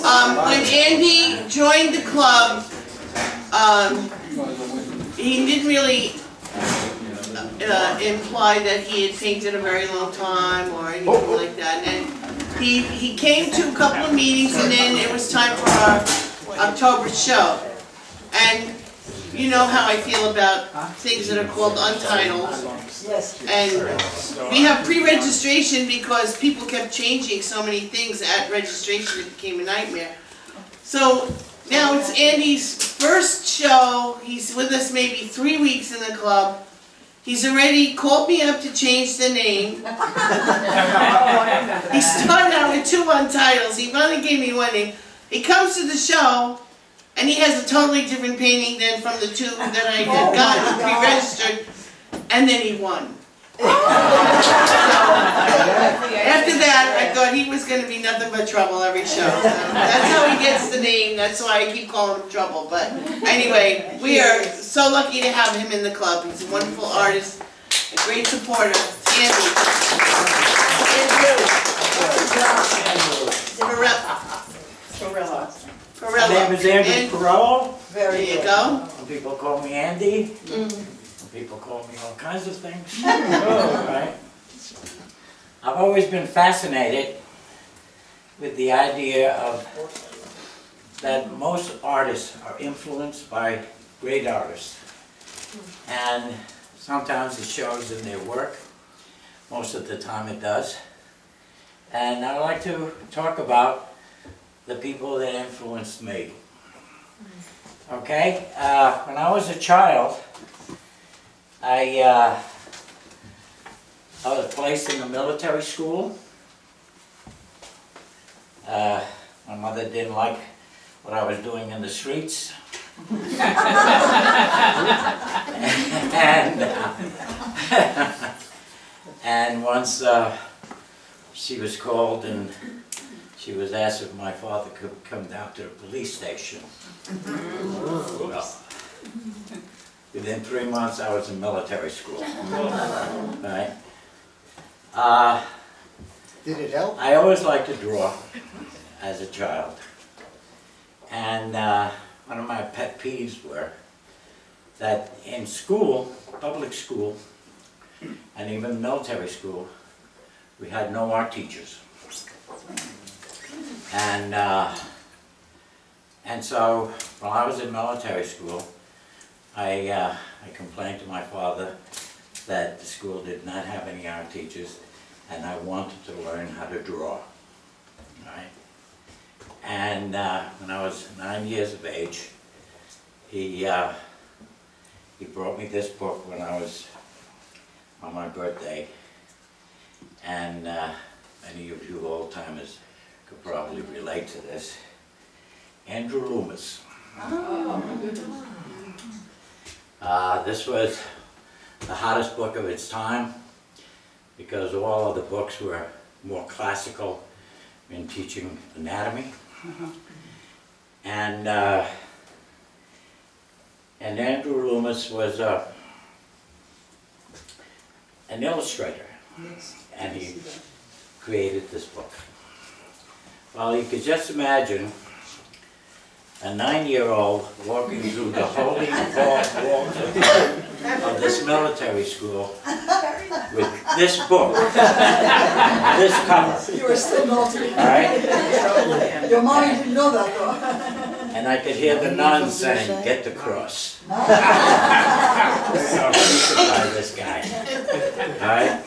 When Andy joined the club, he didn't really imply that he had painted a very long time or anything like that. And he came to a couple of meetings, and then it was time for our October show. And you know how I feel about things that are called untitled. And we have pre-registration because people kept changing so many things at registration, it became a nightmare. So now it's Andy's first show. He's with us maybe 3 weeks in the club. He's already called me up to change the name. He started out with 2 untitles. He finally gave me one name. He comes to the show, and he has a totally different painting than from the 2 that I had gotten pre-registered, and then he won. After that, I thought he was going to be nothing but trouble every show. So that's how he gets the name. That's why I keep calling him Trouble. But anyway, we are so lucky to have him in the club. He's a wonderful artist, a great supporter. Andy. Perello. My name is Andy Perello. There you go. Some people call me Andy. Some people call me all kinds of things. Right? I've always been fascinated with the idea of that most artists are influenced by great artists. And sometimes it shows in their work. Most of the time it does. And I'd like to talk about the people that influenced me. Okay? When I was a child, I was placed in a military school. My mother didn't like what I was doing in the streets. And once she was called and she was asked if my father could come down to the police station. Well, within 3 months I was in military school. Right? Did it help? I always liked to draw as a child. And one of my pet peeves were that in school, public school, and even military school, we had no art teachers. And so while I was in military school, I complained to my father that the school did not have any art teachers, and I wanted to learn how to draw. Right? And when I was 9 years of age, he brought me this book when I was on my birthday, and many of you old-timers could probably relate to this. Andrew Loomis. This was the hottest book of its time because all of the books were more classical in teaching anatomy. And Andrew Loomis was an illustrator, and he created this book. Well, you could just imagine a 9-year-old walking through the holy walls of this military school with this book, this cover. You were still naughty. All right? Your mommy didn't know that though. And I could hear the nuns saying, "Get the cross." So crucify this guy. All right?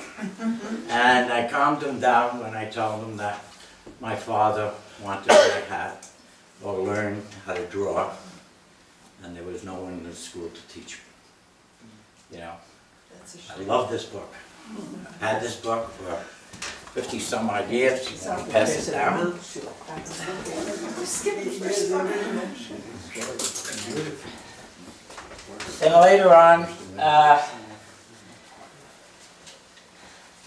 And I calmed him down when I told him that my father wanted me to have or learn how to draw, and there was no one in the school to teach me. You know, I love this book. I've had this book for 50 some odd years. You want to pass it down? Then later on,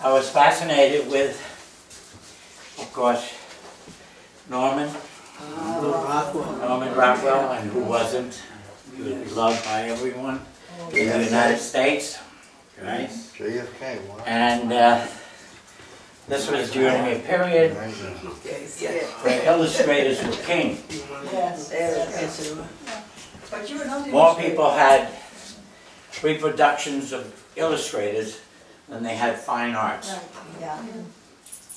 I was fascinated with, of course, Norman Rockwell, and who wasn't? He was beloved by everyone in the United States, right? JFK, wow. And This was during a period where illustrators were king. Yes. But you were not More people had reproductions of illustrators than they had fine arts. Yeah.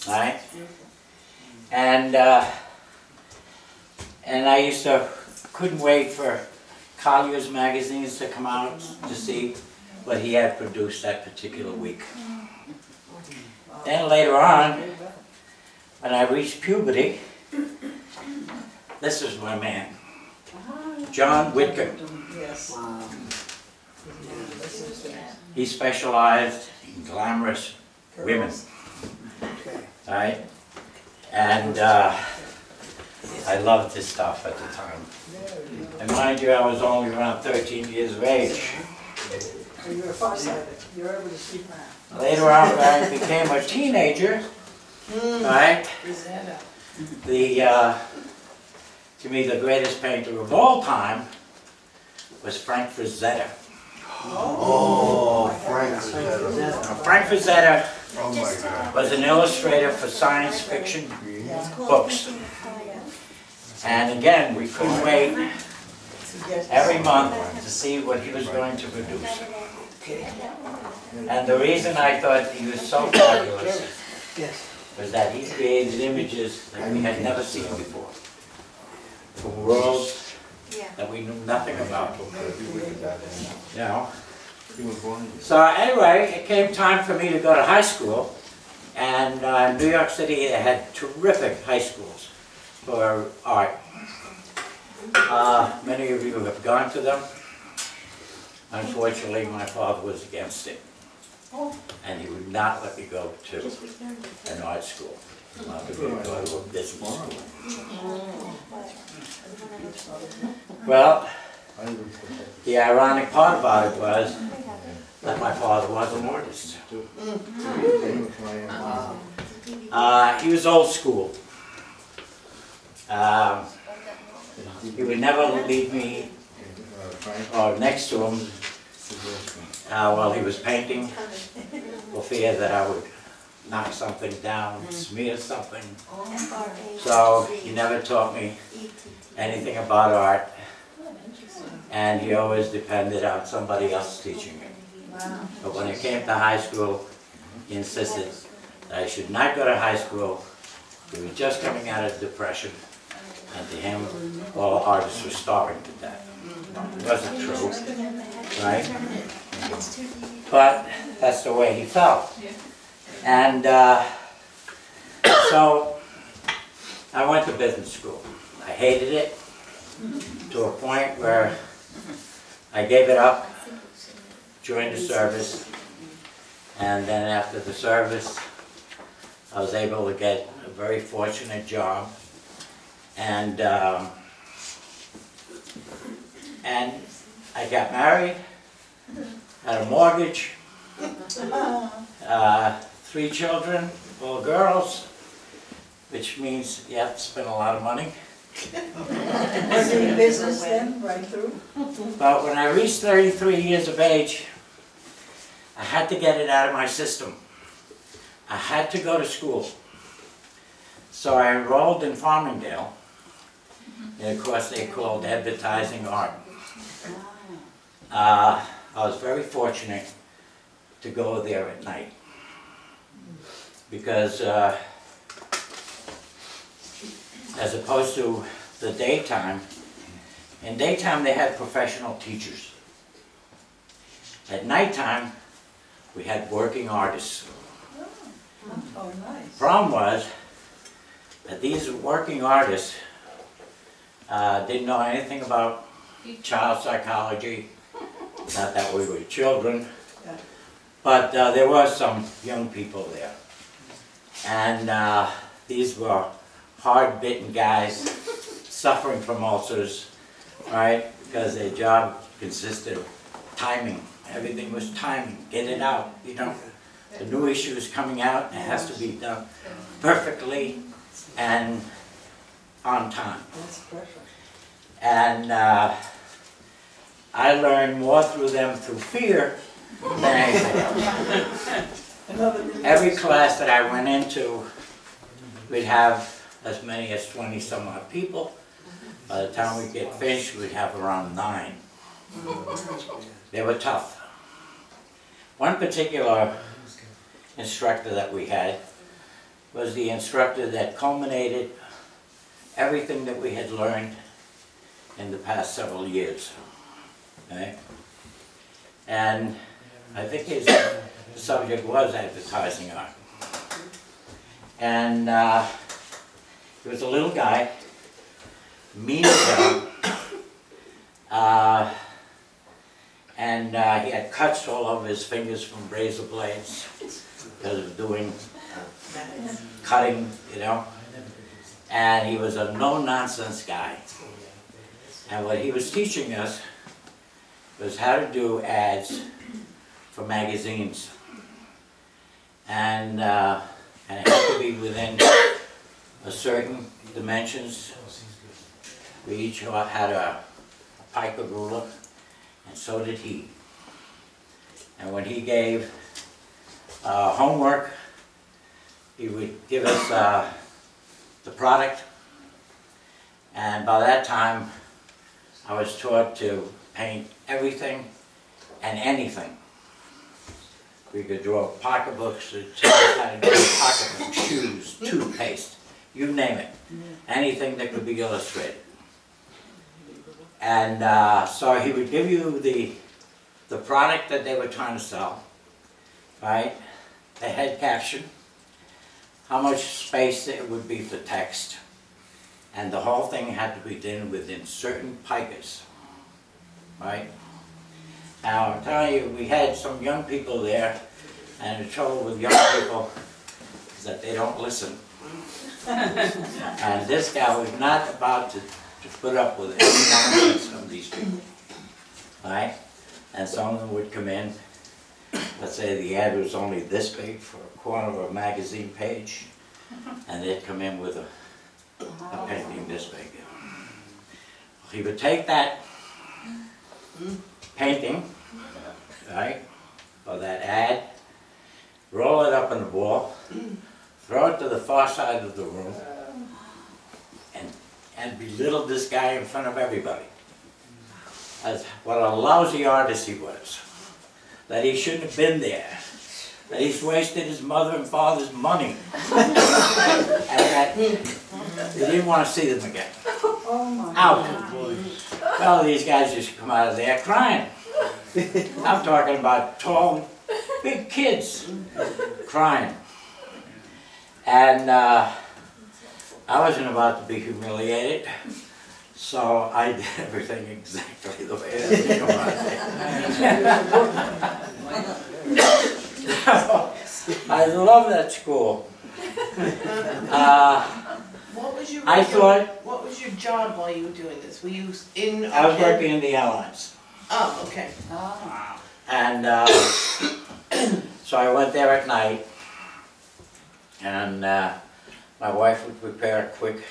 Right? And I couldn't wait for Collier's magazines to come out to see what he had produced that particular week. Then later on, when I reached puberty, this is my man, John Whitcomb. Yes. He specialized in glamorous women. Right? And I loved his stuff at the time. And mind you, I was only around 13 years of age. So you were farsighted. You were able to see that. Later on, when I became a teenager, right, to me, the greatest painter of all time was Frank Frazetta. Oh, Frank Frazetta. Now, Frank Frazetta Oh my God. was an illustrator for science fiction books. And again, we couldn't wait every month to see what he was going to produce. And the reason I thought he was so fabulous was that he created images that we had never seen before, from worlds that we knew nothing about. You know? So anyway, it came time for me to go to high school, and in New York City they had terrific high schools for art. Many of you have gone to them. Unfortunately, my father was against it, and he would not let me go to an art school. He wanted me to go to a business school. Well, the ironic part about it was that my father was an artist. He was old school. He would never leave me or next to him while he was painting, for fear that I would knock something down, smear something. So he never taught me anything about art, and he always depended on somebody else teaching me. But when it came to high school, he insisted that I should not go to high school. He was just coming out of depression, and to him, all artists were starving to death. It wasn't true, right? But that's the way he felt. And so I went to business school. I hated it to a point where I gave it up, joined the service, and then after the service I was able to get a very fortunate job, and I got married, had a mortgage, 3 children, all girls, which means you have to spend a lot of money. Was it in business then, right through? But when I reached 33 years of age, I had to get it out of my system. I had to go to school. So I enrolled in Farmingdale, in a course they called advertising art. I was very fortunate to go there at night, because as opposed to the daytime, in daytime they had professional teachers. At nighttime, we had working artists. Oh, nice. Problem was that these working artists didn't know anything about child psychology, not that we were children, but there were some young people there. And these were hard-bitten guys suffering from ulcers, right? Because their job consisted of timing. Everything was timing. Get it out, you know. The new issue is coming out, and it has to be done perfectly and on time. That's perfect. And I learned more through them through fear than anything else. every class that I went into, we'd have as many as 20 some odd people. By the time we get finished, we'd have around 9. They were tough. One particular instructor that we had was the instructor that culminated everything that we had learned in the past several years. Okay? And I think his subject was advertising art. And he was a little guy, mean as hell, and he had cuts all over his fingers from razor blades because of doing cutting, you know. And he was a no-nonsense guy. And what he was teaching us was how to do ads for magazines. And it had to be within a certain dimensions. We each had a piker ruler, and so did he. And when he gave homework, he would give us the product, and by that time I was taught to paint everything and anything. We could draw pocketbooks, how to draw pocketbooks, shoes, toothpaste, you name it. Anything that could be illustrated. And so he would give you the product that they were trying to sell, right? The head caption, how much space it would be for text, and the whole thing had to be done within certain pikers, right? Now, I'm telling you, we had some young people there, and the trouble with young people is that they don't listen. And this guy was not about to put up with any nonsense from these people, right? And some of them would come in, let's say the ad was only this big for a corner of a magazine page, and they'd come in with a painting this big. He would take that painting, right, or that ad, roll it up in a ball, throw it to the far side of the room, and belittle this guy in front of everybody. As what a lousy artist he was. That he shouldn't have been there. That he's wasted his mother and father's money. And that he didn't want to see them again. Out. Well, these guys just come out of there crying. I'm talking about tall, big kids crying. And I wasn't about to be humiliated, so I did everything exactly the way that was going. I love that school. What was your job while you were doing this? Were you in? I was working in the airlines. Oh, okay. And so I went there at night, and my wife would prepare a quick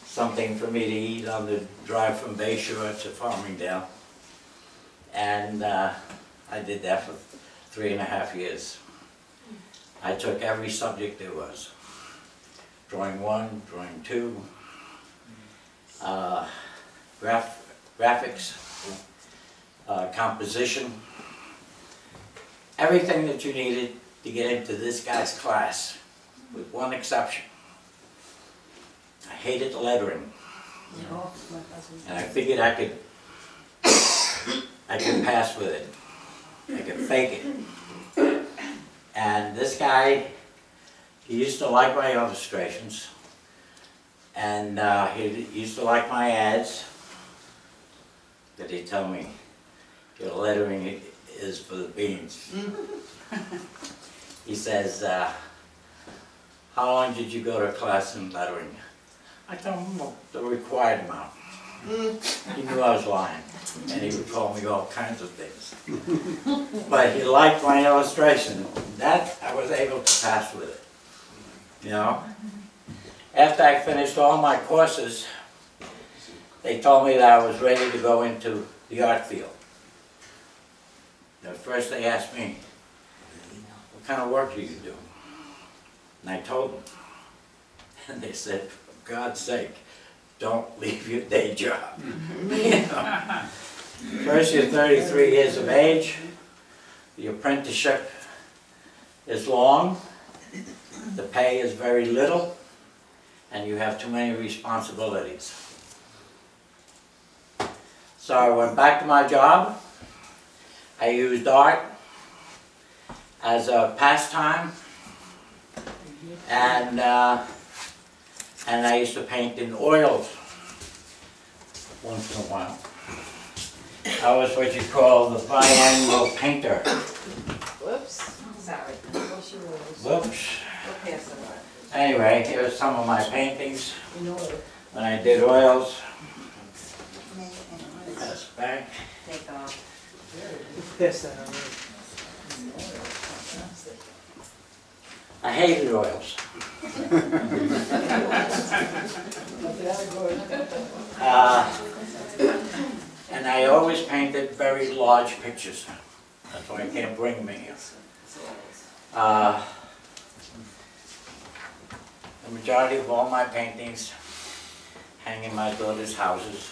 something for me to eat on the drive from Bayshore to Farmingdale. And I did that for 3.5 years. I took every subject there was. Drawing 1, drawing 2, graphics, composition, everything that you needed to get into this guy's class, with one exception. I hated the lettering, and I figured I could pass with it. I could fake it. And this guy, he used to like my illustrations, and he used to like my ads, but he'd tell me, your lettering is for the beans. He says, how long did you go to class in lettering? I told him the required amount. He knew I was lying, and he would call me all kinds of things. But he liked my illustration. That I was able to pass with it, you know. After I finished all my courses, they told me that I was ready to go into the art field. At first they asked me, what kind of work do you do? And I told them. And they said, for God's sake, don't leave your day job. You know? First, you're 33 years of age. The apprenticeship is long. The pay is very little. And you have too many responsibilities. So I went back to my job. I used art as a pastime. And I used to paint in oils once in a while. I was what you call the biannual painter. Whoops, sorry. Whoops. We'll pass it on. Anyway, here's some of my paintings when I did oils. That's back. Take off. Pass that on. I hated oils. And I always painted very large pictures. That's why I can't bring them here. The majority of all my paintings hang in my daughter's houses.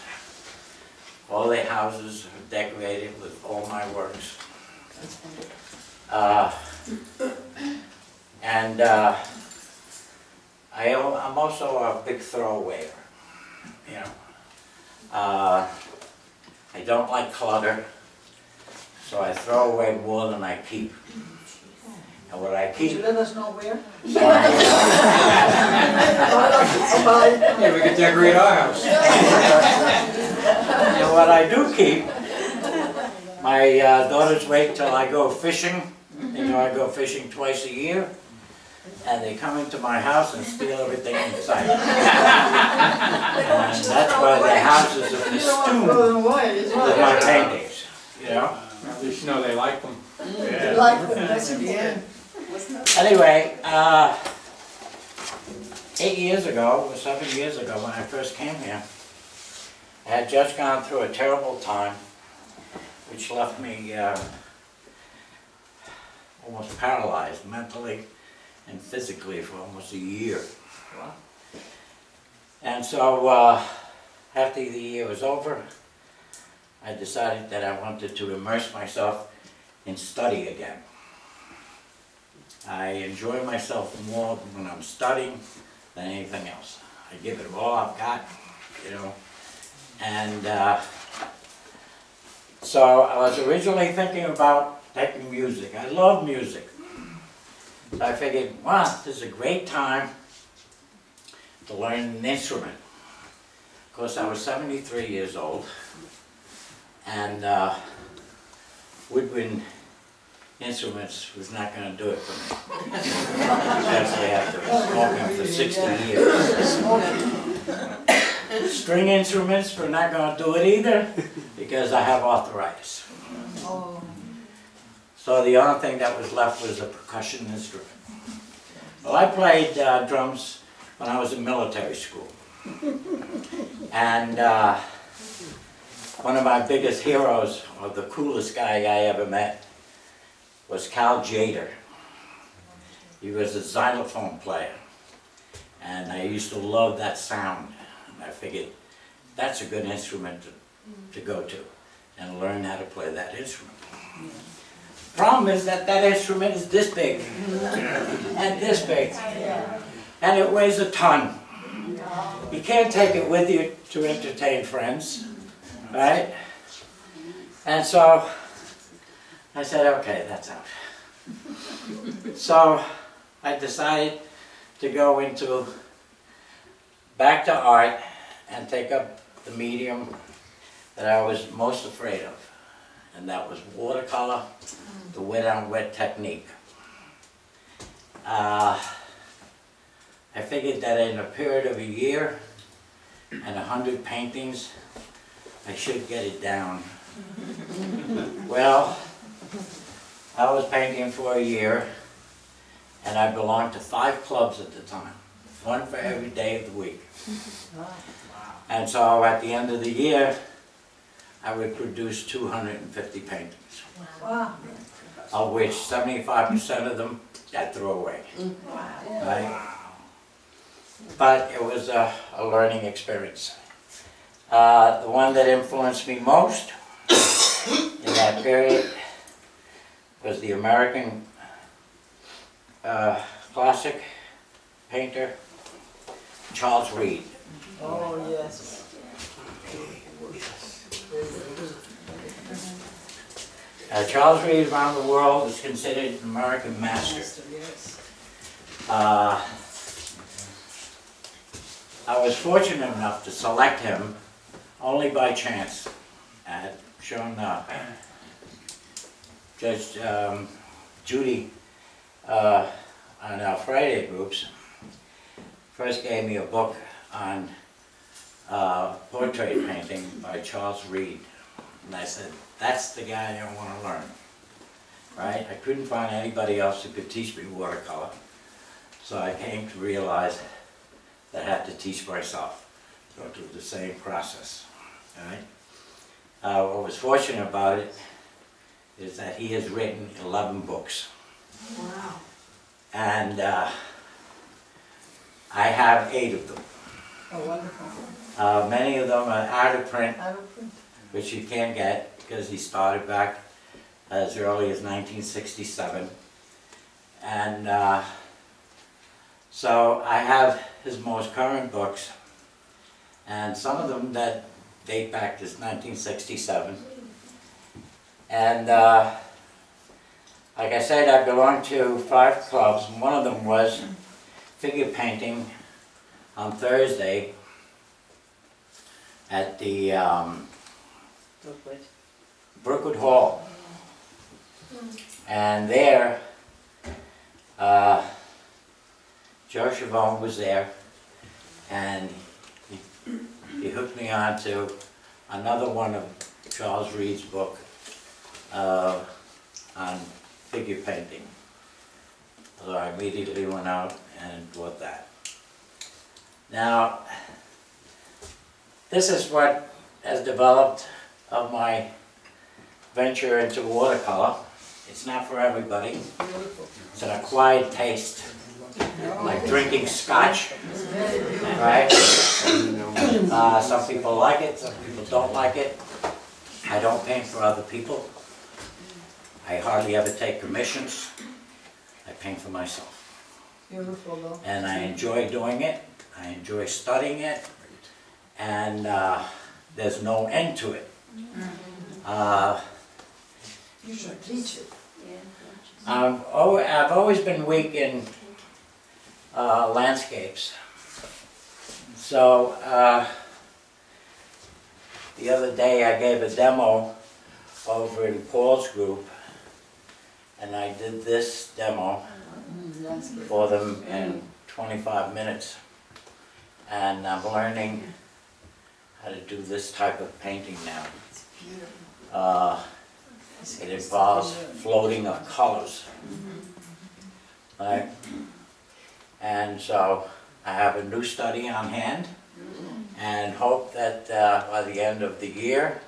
All their houses are decorated with all my works. I'm also a big throwawayer, you know. I don't like clutter, so I throw away more than I keep. And what I Could keep... you let us know where? Yeah, we could decorate our house. And what I do keep, my daughters wait till I go fishing. You know, I go fishing twice a year. And they come into my house and steal everything inside. And that's why the houses are festooned with my paintings, you know. At least you know they like them. That's important. Anyway, 8 years ago, or 7 years ago, when I first came here, I had just gone through a terrible time, which left me almost paralyzed mentally and physically for almost a year. And so after the year was over, I decided that I wanted to immerse myself in study again. I enjoy myself more when I'm studying than anything else. I give it all I've got, you know. And so I was originally thinking about taking music. I love music. So I figured, wow, this is a great time to learn an instrument. Of course, I was 73 years old, and woodwind instruments was not going to do it for me. Especially after smoking for 60 years. String instruments were not going to do it either, because I have arthritis. So the only thing that was left was a percussion instrument. Well, I played drums when I was in military school. And one of my biggest heroes, or the coolest guy I ever met, was Cal Jader. He was a xylophone player. And I used to love that sound. And I figured, that's a good instrument to go to and learn how to play that instrument. Problem is that that instrument is this big and this big, and it weighs a ton. You can't take it with you to entertain friends, right? And so I said, okay, that's out. So I decided to go back to art and take up the medium that I was most afraid of. And that was watercolor, the wet-on-wet technique. I figured that in a period of a year and 100 paintings, I should get it down. Well, I was painting for a year, and I belonged to 5 clubs at the time, one for every day of the week. And so at the end of the year, I would produce 250 paintings. Wow. of which 75% of them I threw away. Right? But it was a learning experience. The one that influenced me most in that period was the American classic painter, Charles Reed. Oh, yes. Charles Reed around the world is considered an American master. Yes. I was fortunate enough to select him only by chance. I had shown Judge Judy on our Friday groups, first gave me a book on portrait painting by Charles Reed. And I said, that's the guy I want to learn. Right? I couldn't find anybody else who could teach me watercolor. So I came to realize that I had to teach myself, go through the same process. Right? What was fortunate about it is that he has written 11 books. Wow. And I have 8 of them. Oh, wonderful. Many of them are out of print, I don't think. which you can't get because he started back as early as 1967. And so I have his most current books, and some of them that date back to 1967. And like I said, I belong to 5 clubs, and one of them was figure painting on Thursday at the Brookwood Hall. And there, Joe Chavone was there, and he hooked me on to another one of Charles Reed's book on figure painting. So I immediately went out and bought that. Now, this is what has developed of my venture into watercolor. It's not for everybody. It's an acquired taste, like drinking scotch, right? Some people like it, some people don't like it. I don't paint for other people. I hardly ever take commissions. I paint for myself. Beautiful, though. And I enjoy doing it. I enjoy studying it. And there's no end to it. You should teach it. I've always been weak in landscapes. So the other day I gave a demo over in Paul's group, and I did this demo for them in 25 minutes. And I'm learning how to do this type of painting now. It involves floating of colors. Right? And so I have a new study on hand, and hope that by the end of the year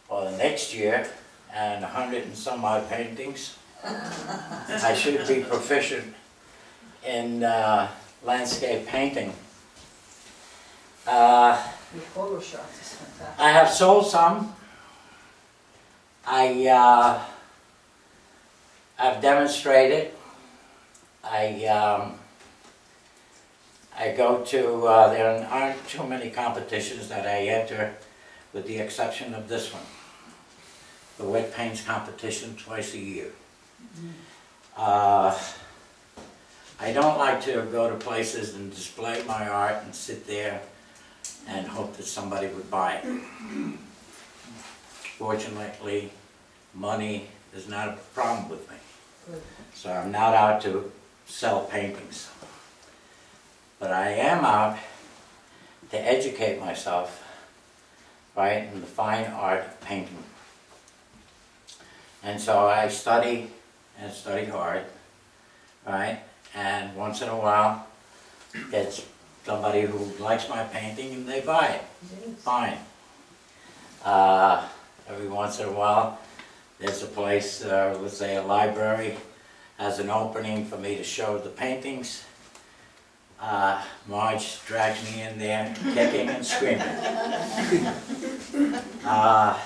or the next year, and 100 and some odd paintings, I should be proficient in landscape painting. Your photo shots is fantastic. I have sold some. I've demonstrated. I go to, there aren't too many competitions that I enter, with the exception of this one. The wet paints competition twice a year. I don't like to go to places and display my art and sit there and hope that somebody would buy it. Fortunately, money is not a problem with me. So I'm not out to sell paintings. But I am out to educate myself, right, in the fine art of painting. And so I study and study hard, right, and once in a while it's somebody who likes my painting and they buy it. Fine. Every once in a while there's a place, let's say a library, has an opening for me to show the paintings. Marge drags me in there, kicking and screaming. I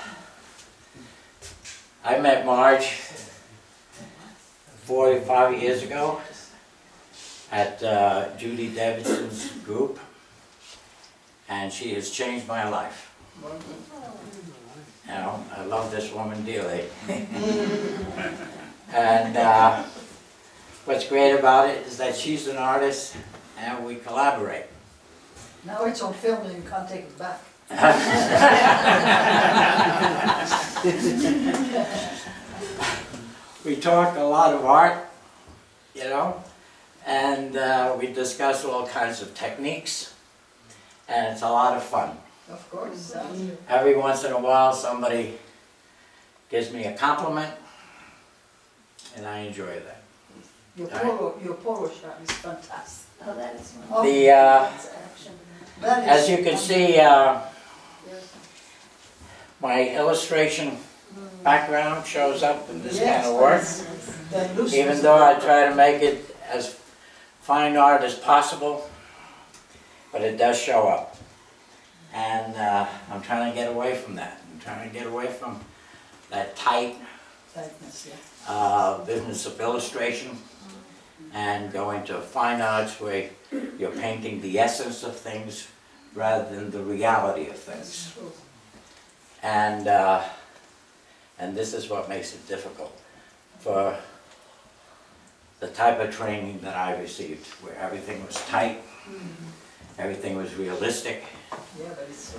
met Marge 45 years ago at Judy Davidson's group, and she has changed my life. You know, I love this woman dearly. And what's great about it is that she's an artist and we collaborate. Now it's on film and you can't take it back. We talk a lot of art, you know, and we discuss all kinds of techniques, and it's a lot of fun. Of course. Every once in a while somebody gives me a compliment, and I enjoy that. Your polo shot is fantastic. Oh, that is one. Oh, The, that is as you can see, my illustration background shows up in this kind of work. Even though I try to make it as fine art as possible, but it does show up. And I'm trying to get away from that. I'm trying to get away from that tightness, business of illustration and go into fine arts where you're painting the essence of things rather than the reality of things. And this is what makes it difficult for the type of training that I received, where everything was tight, everything was realistic. Yeah, but it's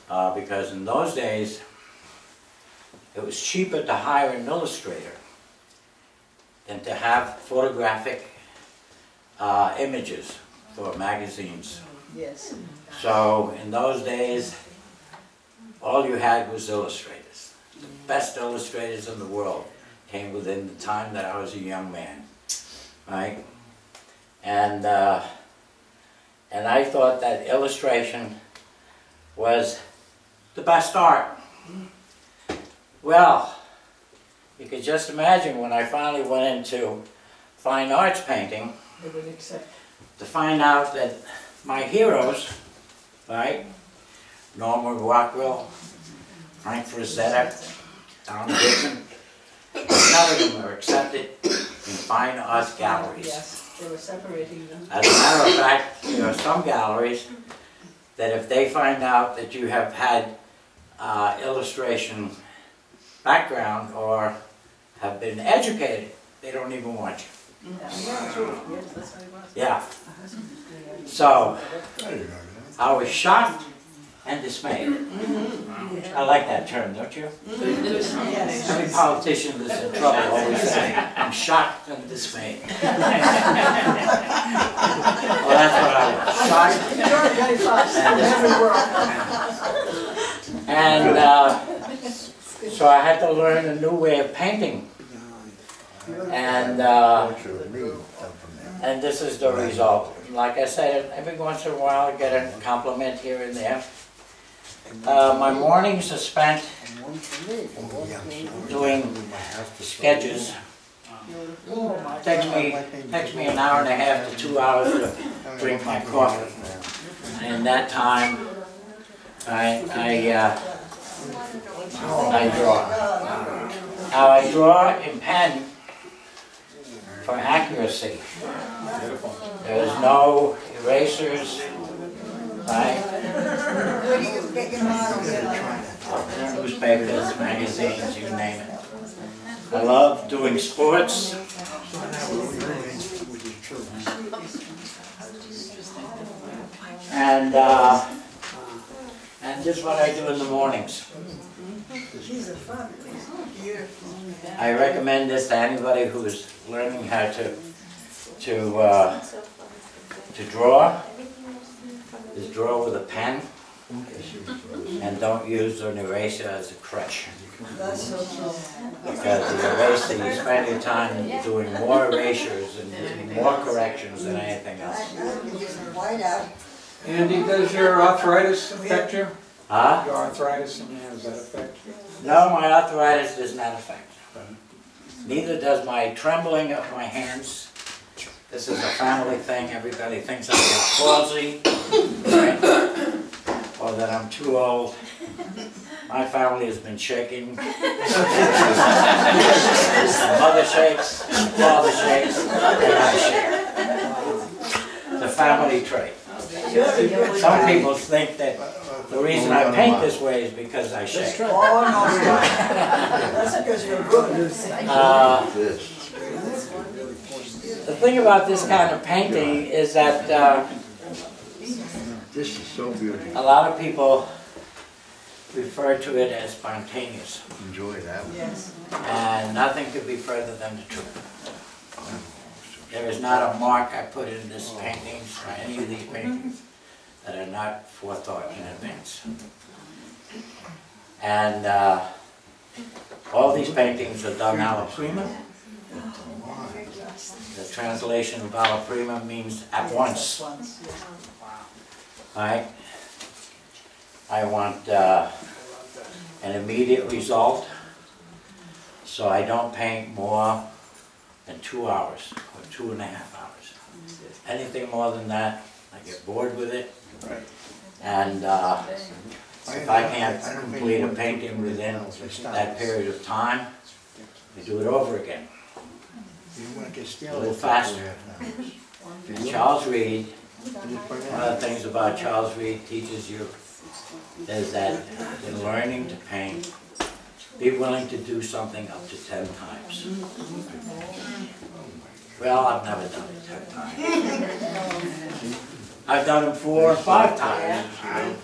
so... Because in those days, it was cheaper to hire an illustrator than to have photographic images for magazines. Yes. So in those days, all you had was illustrators. The best illustrators in the world came within the time that I was a young man, right? And I thought that illustration was the best art. Well, you could just imagine when I finally went into fine arts painting to find out that my heroes, right, Norman Rockwell, Frank Frazetta, Don Goodman, none of them are accepted in fine arts galleries. Yes, they were separating them. As a matter of fact, there are some galleries that if they find out that you have had illustration background or have been educated, they don't even want you. Yeah. So, I was shocked and dismayed. I like that term, don't you? Every politician that's in trouble always say, I'm shocked and dismayed. Well, that's what I was, shocked and so I had to learn a new way of painting. And this is the result. Like I said, every once in a while I get a compliment here and there. My mornings are spent doing sketches. It takes me an hour and a half to 2 hours to drink my coffee. And in that time, I draw. Now I draw in pen for accuracy. There's no erasers, right? Newspapers, magazines, you name it. I love doing sports. And this is what I do in the mornings. I recommend this to anybody who is learning how to draw. Is draw with a pen, and don't use an eraser as a crutch. Because the eraser, you spend your time doing more erasures and more corrections than anything else. Andy, does your arthritis affect you? Huh? Your arthritis in your hands, does that affect you? No, my arthritis does not affect. Neither does my trembling of my hands. This is a family thing. Everybody thinks I have palsy, right? Or that I'm too old. My family has been shaking. Mother shakes, father shakes, and I shake. It's a family trait. Some people think that the reason I paint this way is because I shake. Oh, no, that's because you're good. The thing about this kind of painting is that This is so beautiful. a lot of people refer to it as spontaneous, Enjoy that one. Yes. and nothing could be further than the truth. There is not a mark I put in this paintings, or any of these paintings, that are not forethought in advance. And all these paintings are done alla prima. The translation of alla prima means at once. Right? I want an immediate result, so I don't paint more than 2 hours or 2.5 hours. Anything more than that, I get bored with it. And if I can't complete a painting within that period of time, I do it over again. A little faster. And Charles Reed, one of the things about Charles Reed teaches you is that in learning to paint, be willing to do something up to 10 times. Well, I've never done it 10 times. I've done it 4 or 5 times. And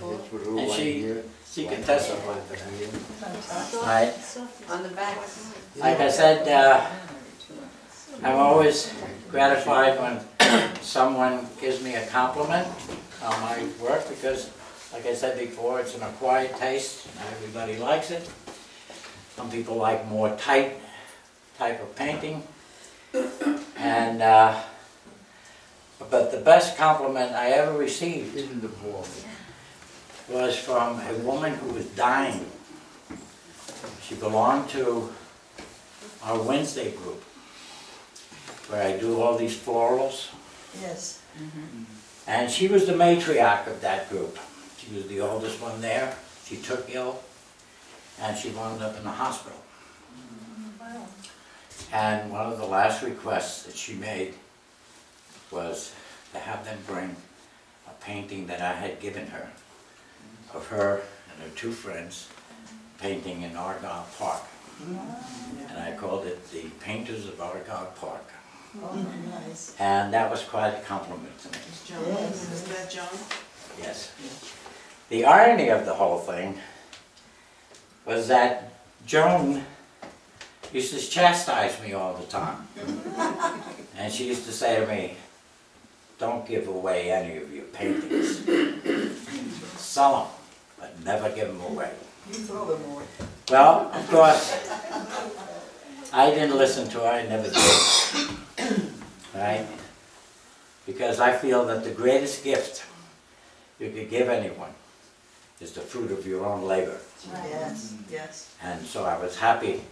she can testify to that. Right? On the back. Like I said, I'm always gratified when someone gives me a compliment on my work because, like I said before, it's an acquired taste. Not everybody likes it. Some people like more tight type of painting. And but the best compliment I ever received was from a woman who was dying. She belonged to our Wednesday group, where I do all these florals. Yes. And she was the matriarch of that group. She was the oldest one there. She took ill, and she wound up in the hospital. And one of the last requests that she made was to have them bring a painting that I had given her of her and her 2 friends painting in Argyle Park. And I called it the Painters of Argyle Park. Oh, nice. And that was quite a compliment to me. Yes. Isn't that John? Yes. The irony of the whole thing was that Joan used to chastise me all the time. And she used to say to me, don't give away any of your paintings. Sell them, but never give them away. You throw them away. Well, of course, I didn't listen to her, I never did. Right? Because I feel that the greatest gift you could give anyone is the fruit of your own labor. Yes, yes. And so I was happy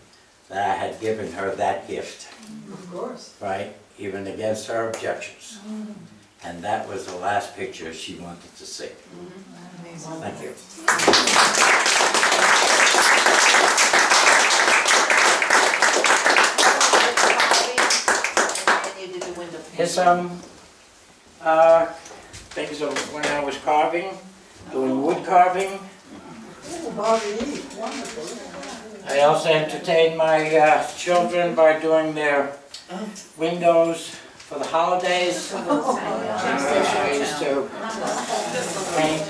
that I had given her that gift, Of course. right? Even against her objections. And that was the last picture she wanted to see. Amazing. Thank you. And you did the window painting. Here's some things of when I was carving, doing wood carving. Oh, Bobby, wonderful. I also entertained my children by doing their windows for the holidays. I used to paint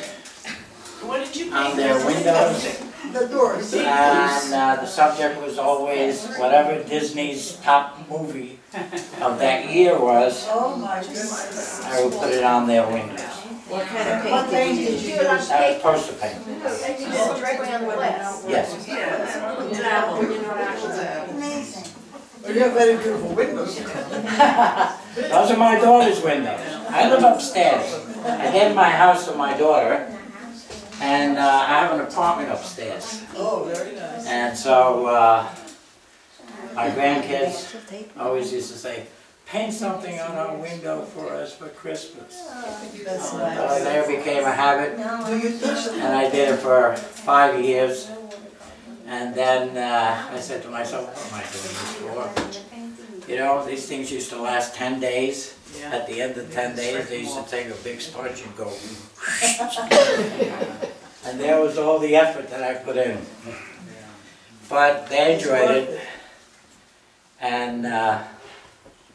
What did you on paint? their windows. The doors. And the subject was always whatever Disney's top movie of that year was, Oh, my goodness. I would put it on their windows. What kind of What paint paint did did you you do? use? That was poster paint. And you did it directly on the glass. Yes. Amazing. Well, you have very beautiful windows. Those are my daughter's windows. I live upstairs. I gave my house to my daughter, and I have an apartment upstairs. Oh, very nice. And so my grandkids always used to say, paint something on our window for us for Christmas. That's So nice. there became a habit, Do you teach them? and I did it for 5 years. And then I said to myself, what am I doing this for? You know, these things used to last 10 days. At the end of 10 days, they used to take a big sponge and go. And there was all the effort that I put in. But they enjoyed it. And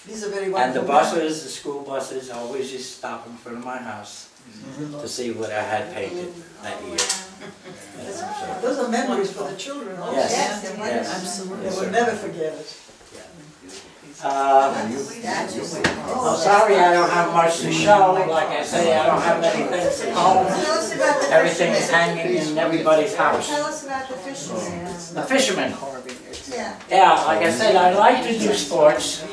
These are very the wonderful. buses, the school buses, always used to stop in front of my house to see what I had painted that year. Those are memories for the children also. Yes, Yes, yes. They will never forget it. I'm sorry I don't have much to show. Like I say, I don't have many things at home. Tell us about the Everything is fishermen. hanging in everybody's house. Tell us about the fishermen. The fishermen. Yeah. Yeah, like I said, I like to do sports.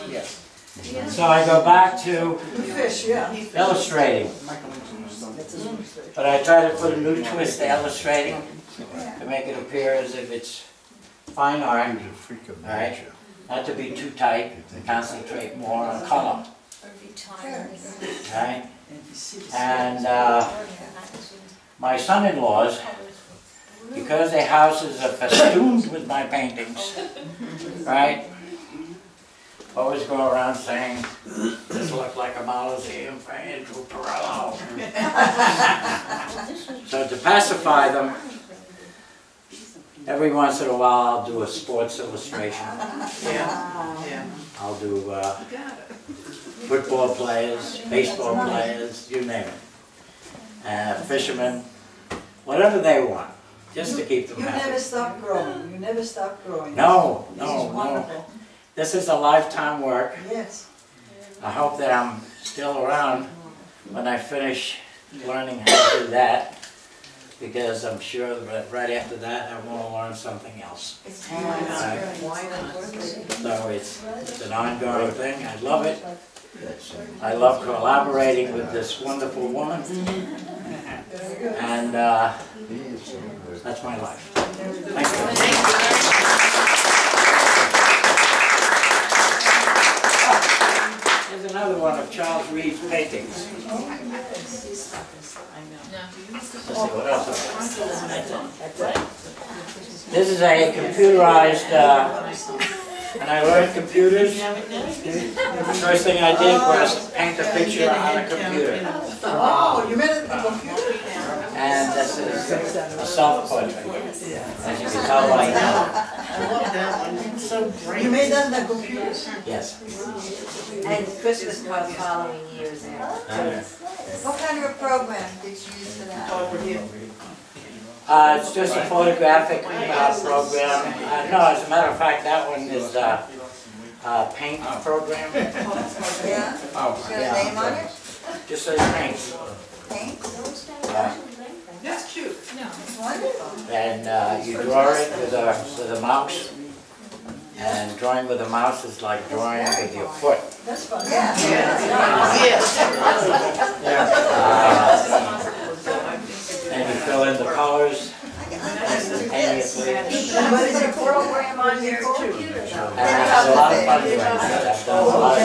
So I go back to The fish, yeah. illustrating. But I try to put a new twist to illustrating to make it appear as if it's fine art. He's a freak of Right. nature. Not to be too tight, concentrate more on color. Right? And my son-in-laws, because their houses are festooned with my paintings, right? Always go around saying, this looks like a Mausoleum for Andrew Perello. So to pacify them, every once in a while I'll do a sports illustration. I'll do football players, baseball players, you name it. Fishermen, whatever they want, just to keep them You happy. never stop growing. You never stop growing. No, This is no, no. wonderful. This is a lifetime work. Yes. I hope that I'm still around when I finish learning how to do that, because I'm sure that right after that I want to learn something else. So it's an ongoing thing. I love it. I love collaborating with this wonderful woman, and that's my life. Thank you. Here's another one of Charles Reed's paintings. Let's see what else. This is a computerized, and I learned computers. The first thing I did was paint a picture on a computer. Oh, you made it on the computer? And this is a self-portrait, as you can tell by now. You made that on the computer? Yes. And Christmas cards following years after. What kind of a program did you use for that? It's just a photographic program. No, as a matter of fact, that one is a paint program. Yeah? Got a name on it? Just says paint. Paint? That's cute. It's wonderful. And you draw it with a mouse. And drawing with a mouse is like drawing with your foot. That's fun. Yeah. And you fill in the colors instantaneously. And But it's a program on your computer. I've had a lot of fun doing that. I've done a lot of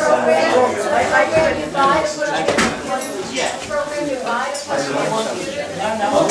Program you buy to put on your computer? Program you buy to put on your computer? No,